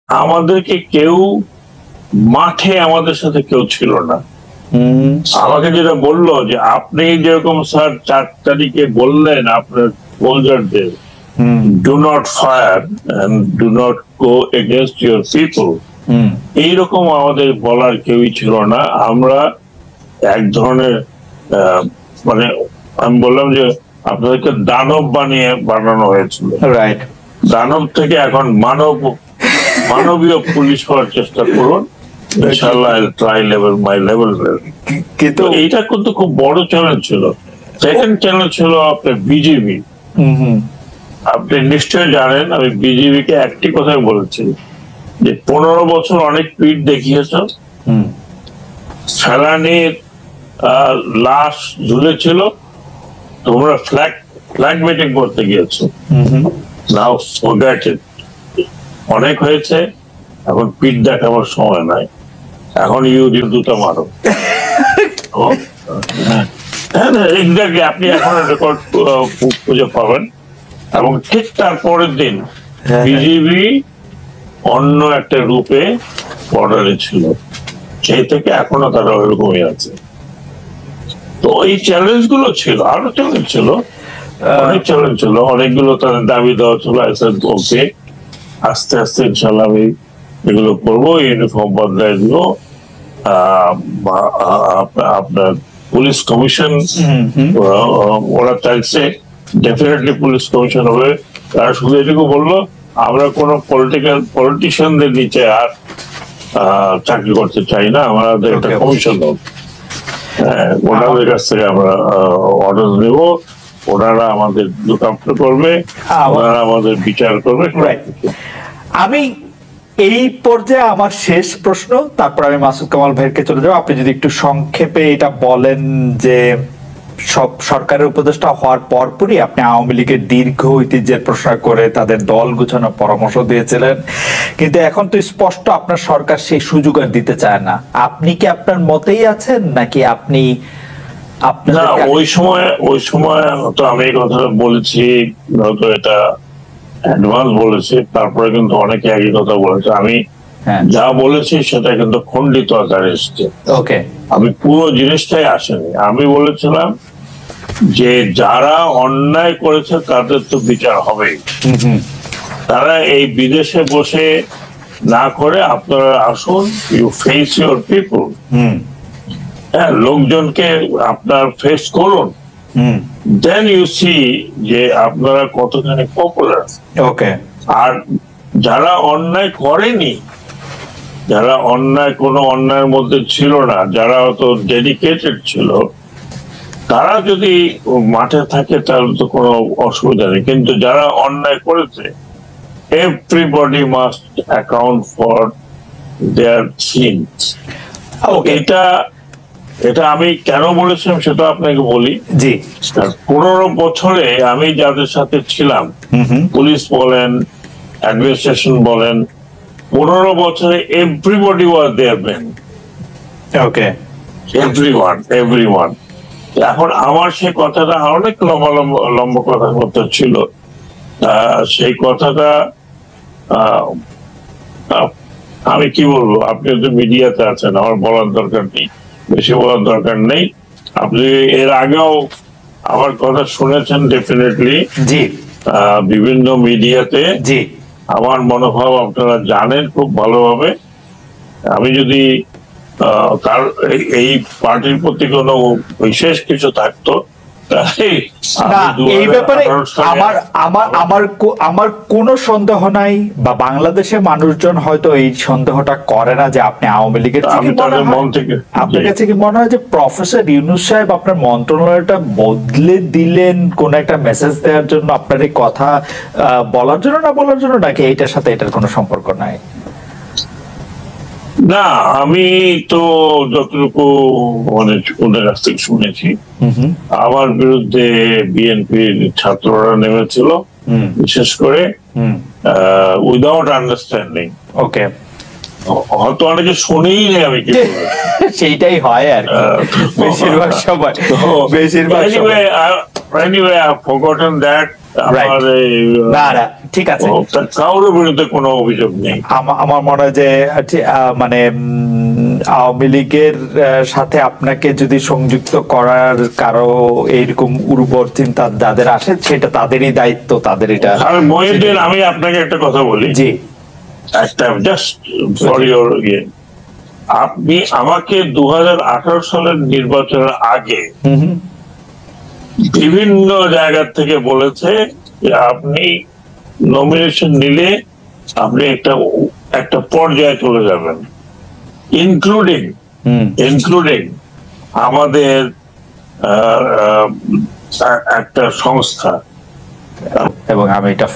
আমাদেরকে কেউ মাঠে আমাদের সাথে কেউ ছিল না। আমাকে যেটা বললো যে আপনি যেরকম স্যার 4 তারিখে বললেন আপনার সোলজারদের do not fire and do not go against your people, এইরকম আমাদের বলার কেউই ছিল না। আমরা এক ধরনের মানে আমি বললাম যে আপনাদেরকে দানব বানানো হয়েছিল, রাইট? দানব থেকে এখন মানবীয় পুলিশ হওয়ার চেষ্টা করুন, ইনশাআল্লাহ ট্রাই লেভেল মাই লেভেল। কিন্তু এইটা কিন্তু খুব বড় চ্যালেঞ্জ ছিল। সেকেন্ড চ্যালেঞ্জ ছিল আপনার বিজেপি। আপনি নিশ্চয়ই জানেন আমি বিজেপি কে একটি কথাই বলেছি যে 15 বছর অনেক পিঠ দেখিয়েছ, ফেলানির লাশ ঝুলেছিল, তোমরা ফ্ল্যাগ মিটিং করতে গিয়েছো, নাও ফরগেট ইট, অনেক হয়েছে, এখন পিঠ দেখাবার সময় নাই, এখন ইউরির দুটো মারো। এক্স্যাক্টলি, আপনি এখন রেকর্ড খুঁজে পাবেন। এবং ঠিক তার পরের দিন বিজেপি অন্য একটা রূপে বর্ডারে ছিল, সেই থেকে এখনো তারা ওইরকমই আছে। তো এই চ্যালেঞ্জ গুলো ছিল, আরো চ্যালেঞ্জ ছিল, অনেক চ্যালেঞ্জ ছিল, অনেকগুলো তাদের দাবি দেওয়া ছিল। ওকে, আস্তে আস্তে ইনশাল্লাহ আমি এগুলো করবো, ইউনিফর্ম বদলায় দিব। আপনার পুলিশ কমিশন ওরা চাইছে ডেফিনেটলি পুলিশ কমিশন হবে। তারা শুধু এটুকু বললো আমরা কোনো পলিটিশিয়ানদের নিচে আর চাকরি করতে চাই না, আমাদের একটা কমিশন হোক, ওনাদের কাছ থেকে আমরা অর্ডার নেব, ওনারা আমাদের লুক আফটার করবে, ওনারা আমাদের বিচার করবে। আমি এই পর্যায়ে আমার শেষ প্রশ্ন, তারপর আমি মাসুদ কামাল ভাইকে চলে যাবো। আপনি যদি একটু সংক্ষেপে এটা বলেন যে সব সরকারের উপদেষ্টা হওয়ার পরপরই আপনি আওয়ামী লীগের দীর্ঘ ঐতিহ্যের প্রসার করে তাদের দল গুছানোর পরামর্শ দিয়েছিলেন, কিন্তু এখন তো স্পষ্ট আপনার সরকার সেই সুযোগ আর দিতে চায় না। আপনি কি আপনার মতেই আছেন নাকি আপনি ওই সময় তো আমি এই কথাটা বলেছি, হয়তো এটা অ্যাডভান্স বলেছি, তারপরে কিন্তু অনেকে একই কথা বলেছে। আমি যা বলেছি সেটা কিন্তু খণ্ডিত আকারে এসছে, আমি পুরো জিনিসটাই আসেনি। আমি বলেছিলাম যে যারা অন্যায় করেছে তাদের তো বিচার হবেই, তারা এই বিদেশে বসে না করে আপনারা আসুন, ইউ ফেস ইউর পিপল, হ্যাঁ, লোকজনকে আপনার ফেস করুন, দেন ইউ সি যে আপনারা কতখানি পপুলার। আর যারা অন্যায় করেনি, যারা কোনো অন্যায়ের মধ্যে ছিল না, যারা অত ডেডিকেটেড ছিল, তারা যদি মাঠে থাকে তাহলে তো কোনো অসুবিধা নেই। কিন্তু যারা অন্যায় করেছে, everybody must account for their sins. এটা আমি কেন বলেছিলাম সেটা আপনাকে বলি। 15 বছরে আমি যাদের সাথে ছিলাম, পুলিশ বলেন, অ্যাডমিনিস্ট্রেশন বলেন, 15 বছরে everybody was there man, everyone. এখন আমার সেই কথাটা অনেক লম্বা কথার মতো ছিল, সেই কথাটা আমি কি বলবো, আপনি তো মিডিয়াতে আছেন, আমার বলার দরকার নেই, বেশি বলার দরকার নেই। আপনি এর আগেও আমার কথা শুনেছেন ডেফিনেটলি, বিভিন্ন মিডিয়াতে আমার মনোভাব আপনারা জানেন খুব ভালোভাবে। আমি যদি এই পার্টির প্রতি কোনো বিশেষ কিছু থাকতো, এই ব্যাপারে আমার কোনো সন্দেহ নাই, বা বাংলাদেশের মানুষজন হয়তো এই সন্দেহটা করে না যে আপনি আওয়ামী লীগের। আপনার কাছে কি মনে হয় যে প্রফেসর ইউনূস সাহেব আপনার মন্ত্রণালয়টা বদলে দিলেন কোন একটা মেসেজ দেওয়ার জন্য, আপনার এই কথা বলার জন্য না বলার জন্য, নাকি এইটার সাথে এটার কোনো সম্পর্ক নাই? না, আমি তো যতটুকু মানে ওদের কাছ থেকে শুনেছি, আমার বিরুদ্ধে বিএনপির ছাত্ররা নেমেছিল, বিশেষ করে উইদাউট আন্ডারস্ট্যান্ডিং। হয়তো অনেকে শুনেই নেই আমি কি সেইটাই হয় আর বেশিরভাগ সময়। Anyway, I've forgotten that. আমার ঠিক আছে, কারোর বিরুদ্ধে কোনো অভিযোগ নেই। আমার মনে হয় যে মানে আওয়ামী লীগের সাথে আপনাকে যদি সংযুক্ত করার কারো এইরকম উর্বর চিন্তা যাদের আসে, সেটা তাদেরই দায়িত্ব, তাদের এটা। আমি আপনাকে একটা কথা বলি, জি, একটা জাস্ট ফর ইওর ইয়ে, আপনি আমাকে 2018 সালের নির্বাচনের আগে বিভিন্ন জায়গা থেকে বলেছে যে আপনি নমিনেশন নিলে আপনি একটা পর্যায়ে চলে যাবেন, ইনক্লুডিং আমাদের একটা সংস্থা। এবং আমি এটা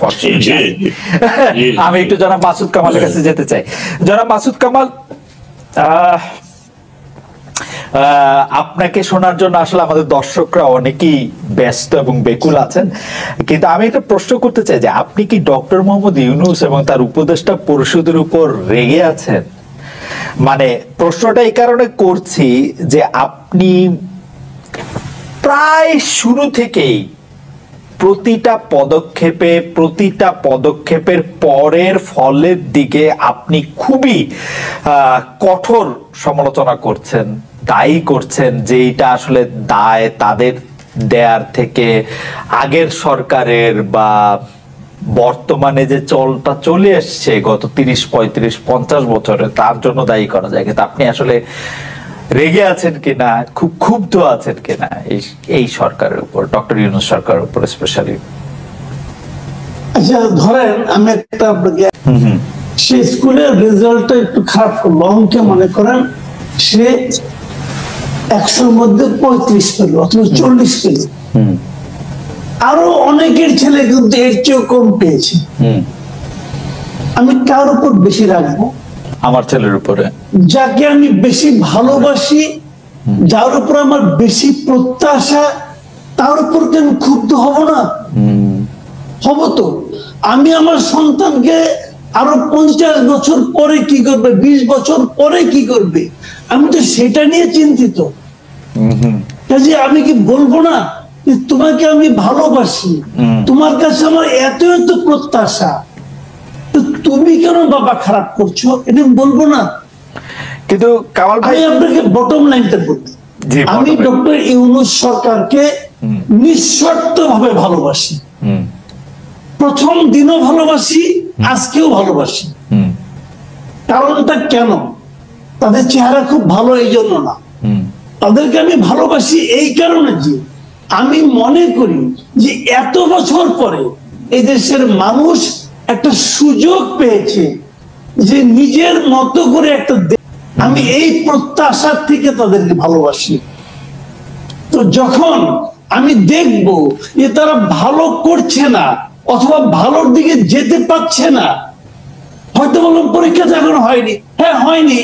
আমি একটু জনাব মাসুদ কামালের কাছে যেতে চাই। জনাব মাসুদ কামাল, আপনাকে শোনার জন্য আসলে আমাদের দর্শকরা অনেকেই ব্যস্ত এবং বেকুল আছেন, কিন্তু আমি একটা প্রশ্ন করতে চাই যে আপনি কি ডক্টর মোহাম্মদ ইউনূস এবং তার উপদেষ্টা পরিষদের উপর রেগে আছেন? মানে প্রশ্নটা এই কারণে করছি যে আপনি প্রায় শুরু থেকেই প্রতিটা পদক্ষেপের পরের ফলের দিকে আপনি খুবই কঠোর সমালোচনা করছেন, দায়ী করছেন যে এটা আসলে দায় তাদের দেয়ার থেকে আগের সরকারের বা বর্তমানে যে চলটা চলে এসছে গত 30, 35, 50 বছরে, তার জন্য দায়ী করা যায়। কিন্তু আপনি আসলে রেগে আছেন কিনা, খুব ক্ষুব্ধ আছেন কিনা এই সরকারের উপর, ডক্টর ইউনূস সরকারের উপর স্পেশালি? আচ্ছা, ধরেন আমি একটা সে স্কুলের রেজাল্টটা একটু খারাপ করলো, অঙ্কে মনে করেন সে 100-র মধ্যে 35 পেল অথবা 40 পেল, আরো অনেকের ছেলে কিন্তু এর চেয়েও কম পেয়েছে। আমি কার উপর বেশি রাখবো? আমার ছেলের উপরে, যাকে আমি বেশি ভালোবাসি, যার উপর আমার বেশি প্রত্যাশা, তার উপর কি আমি ক্ষুব্ধ হব না? হব তো। আমি আমার সন্তানকে আরো 50 বছর পরে কি করবে, 20 বছর পরে কি করবে, আমি তো সেটা নিয়ে চিন্তিত। কাজে আমি কি বলবো না যে তোমাকে আমি ভালোবাসি, তোমার কাছে আমার এত এত প্রত্যাশা, তুমি কেন বাবা খারাপ করছো, এটা বলবো না? কিন্তু কামাল ভাই, আমি আপনাকে বটম লাইনটা বলি, আমি ডক্টর ইউনূস সরকারকে নিঃশর্ত ভাবে ভালোবাসি। প্রথম দিনও ভালোবাসি, আজকেও ভালোবাসি। কারণটা কেন? তাদের চেহারা খুব ভালো এই জন্য না, তাদেরকে আমি ভালোবাসি এই কারণে যে আমি মনে করি যে এত বছর পরে এই দেশের মানুষ একটা সুযোগ পেয়েছে যে নিজের মতো করে একটা, আমি এই প্রত্যাশার থেকে তাদেরকে ভালোবাসি। তো যখন আমি দেখব যে তারা ভালো করছে না অথবা ভালোর দিকে যেতে পারছে না, হয়তো বললাম পরীক্ষা তো এখন হয়নি, হ্যাঁ হয়নি,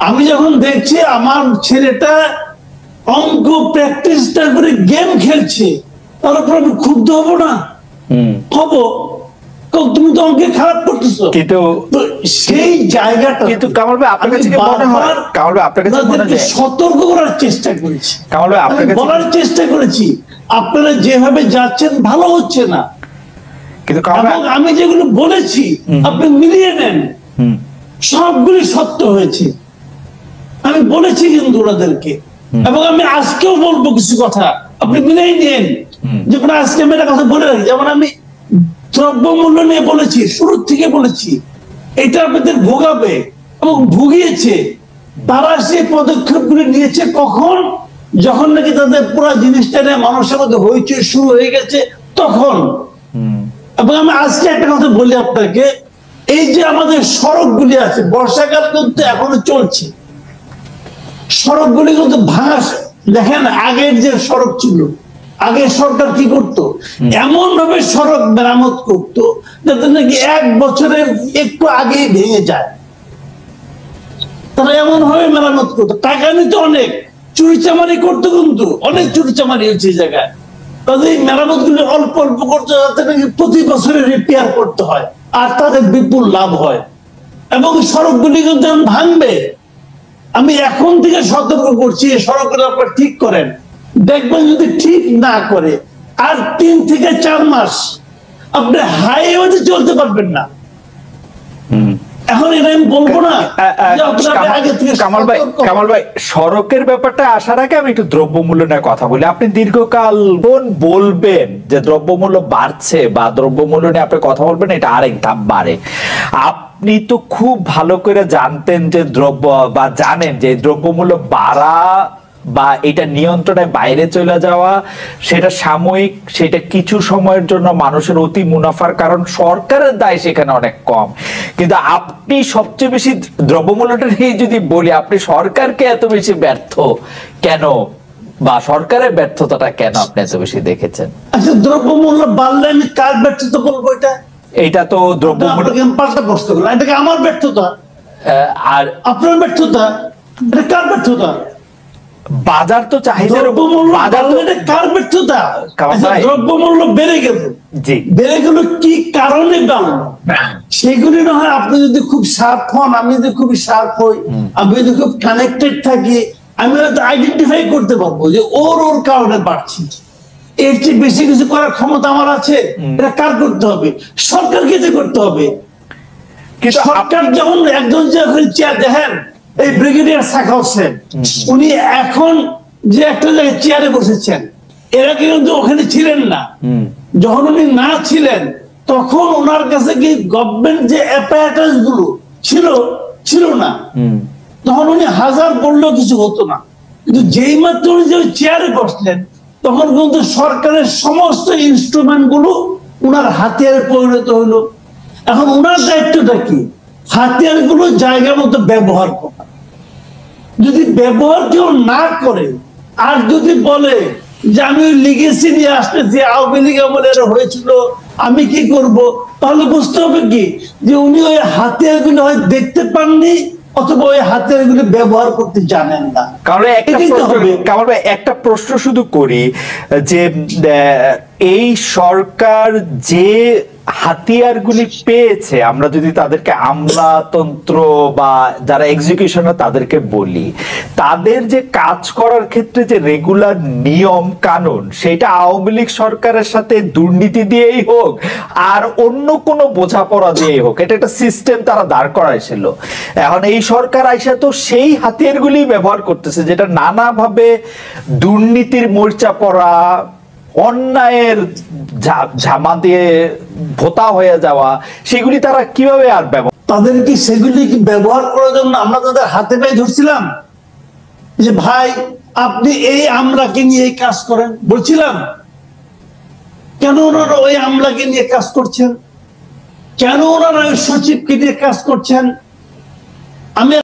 আমি যখন দেখছি আমার ছেলেটা অঙ্ক প্র্যাকটিসটা করে গেম খেলছে, তার উপর আমি ক্ষুব্ধ হব না? হব। তুমি তো অঙ্কে খারাপ করতেছো, কিন্তু সেই জায়গাটা, কিন্তু কামাল ভাই আপনার কাছে মনে হয়, কামাল ভাই আপনার কাছে মনে হয় সতর্ক করার চেষ্টা করেছি, কামাল ভাই আপনার কাছে বলার চেষ্টা করেছি আপনারা যেভাবে যাচ্ছেন ভালো হচ্ছে না, কিন্তু আমি যেগুলো বলেছি আপনি মিলিয়ে নেন, সবগুলি সত্য হয়েছে। আমি বলেছি কিন্তু ওনাদেরকে, এবং আমি আজকেও বলবো কিছু কথা, আপনি মিলিয়ে নেন। যেমন আজকে আমি একটা কথা বলে রাখি, যেমন আমি দ্রব্যমূল্য নিয়ে বলেছি, শুরুর থেকে বলেছি এটা আপনাদের ভোগাবে এবং ভুগিয়েছে। তারা সেই পদক্ষেপগুলি নিয়েছে কখন? যখন নাকি তাদের পুরো জিনিসটা নিয়ে মানুষের মধ্যে হইচই শুরু হয়ে গেছে তখন। এবং আমি আজকে একটা কথা বলি আপনাকে, এই যে আমাদের সড়কগুলি আছে, বর্ষাকাল কিন্তু এখনো চলছে, সড়কগুলি কিন্তু ভাঙা। দেখেন আগের যে সড়ক ছিল, আগে সরকার কি করতো, এমন ভাবে সড়ক মেরামত করতো যাতে নাকি 1 বছরের একটু আগেই ভেঙে যায়। তারা এমন ভাবে মেরামত করতো, টাকা নিত অনেক, চুরিচামারি করতো, কিন্তু অনেক চুরিচামারি হচ্ছে জায়গায়। তাদের মেরামত গুলি অল্প অল্প করতে, যাতে নাকি প্রতি বছরে রিপেয়ার করতে হয় আর তাদের বিপুল লাভ হয়। এবং সড়কগুলি কিন্তু ভাঙবে। আমি এখন থেকে সতর্ক করছি, সড়কগুলো আপনারা ঠিক করেন। দেখবেন যদি ঠিক না করে আর 3 থেকে 4 মাস আপনি হাইওয়েতে চলতে পারবেন না। এখন এটা আমি বলবো না কামাল ভাই, সড়কের ব্যাপারটা আসার আগে আমি একটু দ্রব্যমূল্য নিয়ে কথা বলি। আপনি দীর্ঘকাল বলবেন যে দ্রব্যমূল্য বাড়ছে বা দ্রব্যমূল্য নিয়ে আপনি কথা বলবেন, এটা আরেক ধাপ বাড়ে। আপনি তো খুব ভালো করে জানতেন যে জানেন যে দ্রব্যমূল্য বাড়া বা এটা নিয়ন্ত্রণের বাইরে চলে যাওয়া সেটা সাময়িক, সেটা কিছু সময়ের জন্য মানুষের অতি মুনাফার কারণ, সরকারের দায় সেখানে অনেক কম। কিন্তু আপনি সবচেয়ে বেশি দ্রব্যমূল্যটা নিয়ে যদি বলি, আপনি সরকারকে এত বেশি ব্যর্থ কেন বা সরকারের ব্যর্থতাটা কেন আপনি এত বেশি দেখেছেন? আচ্ছা, দ্রব্যমূল্য বাড়লে আমি কার ব্যর্থতা বলবো? এটা তো দ্রব্যমূল্য পাল্টা প্রশ্ন করলাম, এটাকে আমার ব্যর্থতা আর আপনার ব্যর্থতা, এটা কার ব্যর্থতা? বাজার তো চাহিদার দ্রব্যমূল্য বেড়ে গেল, বেড়ে গেল কি কারণে বাড়লো সেগুলি না হয় আপনি যদি খুব শার্প হন, আমি যদি খুবই শার্প হই, আমি যদি খুব কানেক্টেড থাকি, আমি হয়তো আইডেন্টিফাই করতে পারবো যে ওর কারণে বাড়ছে। এর চেয়ে বেশি কিছু করার ক্ষমতা আমার আছে? এটা কার করতে হবে? সরকারকে যে করতে হবে। সরকার যখন একজন যে চেয়ার দেখেন, এই ব্রিগেডিয়ার সাখাওয়াত হোসেন, উনি এখন যে একটা জায়গায় চেয়ারে বসেছেন, এরা কিন্তু ওখানে ছিলেন না। যখন উনি না ছিলেন তখন ওনার কাছে কি গভর্নমেন্ট যে অ্যাপারেটাস গুলো ছিল না, তখন উনি হাজার বললেও কিছু হতো না। কিন্তু যেই মাত্র উনি যে চেয়ারে বসলেন তখন কিন্তু সরকারের সমস্ত ইনস্ট্রুমেন্ট গুলো উনার হাতিয়ারে পরিণত হলো। এখন উনার দায়িত্বটা কি? হাতিয়ার গুলো জায়গা মতো ব্যবহার করা। যদি ব্যবহার কেউ না করে আর যদি বলে যে আমি লিগেসি নিয়ে আসতেছি, আওয়ামী লীগ আমলে হয়েছিল, আমি কি করব, তাহলে বুঝতে হবে কি যে উনি ওই হাতিয়ার গুলো হয় দেখতে পাননি অথবা ওই হাতিয়ার গুলো ব্যবহার করতে জানেন না। কারণ একটা প্রশ্ন শুধু করি যে এই সরকার যে হাতিয়ারগুলি পেয়েছে, আমরা যদি তাদেরকে আমলাতন্ত্র বা যারা এক্সিকিউশনার তাদেরকে বলি, তাদের যে কাজ করার ক্ষেত্রে যে রেগুলার নিয়ম কানুন, সেটা আওয়ামী লীগ সরকারের সাথে দুর্নীতি দিয়েই হোক আর অন্য কোনো বোঝাপড়া দিয়েই হোক, এটা একটা সিস্টেম তারা দাঁড় করাইছিল। এখন এই সরকার আইসা তো সেই হাতিয়ারগুলি ব্যবহার করতেছে, যেটা নানাভাবে দুর্নীতির মোর্চা পড়া, অন্যায়ের ঝামা দিয়ে ভোতা হয়ে যাওয়া, সেগুলি তারা কিভাবে আর ব্যবহার, তাদেরকে সেগুলি ব্যবহার করার জন্য আমরা তাদের হাতে পায়ে ধরছিলাম যে ভাই আপনি এই আমলাকে নিয়ে এই কাজ করেন, বলছিলাম? কেন ওনারা ওই আমলাকে নিয়ে কাজ করছেন? কেন ওনারা ওই সচিবকে নিয়ে কাজ করছেন? আমি